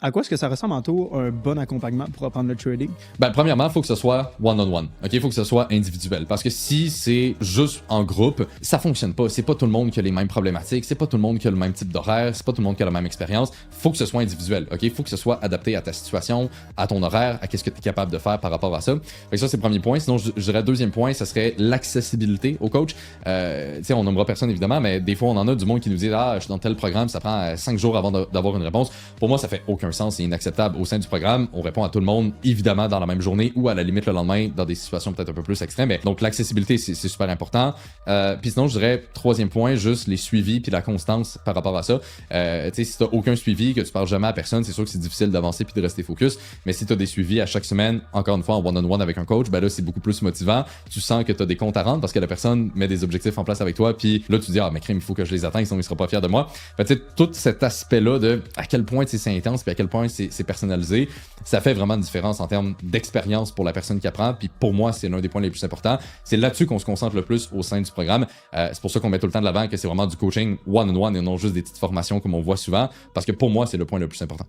À quoi est-ce que ça ressemble, Anto, un bon accompagnement pour apprendre le trading? Ben, premièrement, il faut que ce soit one-on-one. OK? Il faut que ce soit individuel. Parce que si c'est juste en groupe, ça fonctionne pas. C'est pas tout le monde qui a les mêmes problématiques. C'est pas tout le monde qui a le même type d'horaire. C'est pas tout le monde qui a la même expérience. Faut que ce soit individuel. OK? Il faut que ce soit adapté à ta situation, à ton horaire, à qu'est-ce que tu es capable de faire par rapport à ça. Fait que ça, c'est le premier point. Sinon, je dirais deuxième point, ça serait l'accessibilité au coach. Tu sais, on nommera personne évidemment, mais des fois, on en a du monde qui nous dit ah, je suis dans tel programme, ça prend 5 jours avant d'avoir une réponse. Pour moi, ça fait aucun sens. C'est inacceptable. Au sein du programme, on répond à tout le monde, évidemment, dans la même journée ou à la limite le lendemain, dans des situations peut-être un peu plus extrêmes. Mais donc, l'accessibilité, c'est super important. Puis sinon, je dirais, troisième point, juste les suivis puis la constance par rapport à ça. Tu sais, si t'as aucun suivi, que tu parles jamais à personne, c'est sûr que c'est difficile d'avancer puis de rester focus. Mais si t'as des suivis à chaque semaine, encore une fois, en one-on-one avec un coach, ben là, c'est beaucoup plus motivant. Tu sens que t'as des comptes à rendre parce que la personne met des objectifs en place avec toi. Puis là, tu dis, ah, mais crime, il faut que je les atteigne, sinon il sera pas fier de moi. Fait, tu sais, tout cet aspect-là de à quel point c'est intense puis à quel point c'est personnalisé, ça fait vraiment une différence en termes d'expérience pour la personne qui apprend. Puis pour moi, c'est l'un des points les plus importants. C'est là-dessus qu'on se concentre le plus au sein du programme. C'est pour ça qu'on met tout le temps de l'avant que c'est vraiment du coaching one-on-one et non juste des petites formations comme on voit souvent. Parce que pour moi, c'est le point le plus important.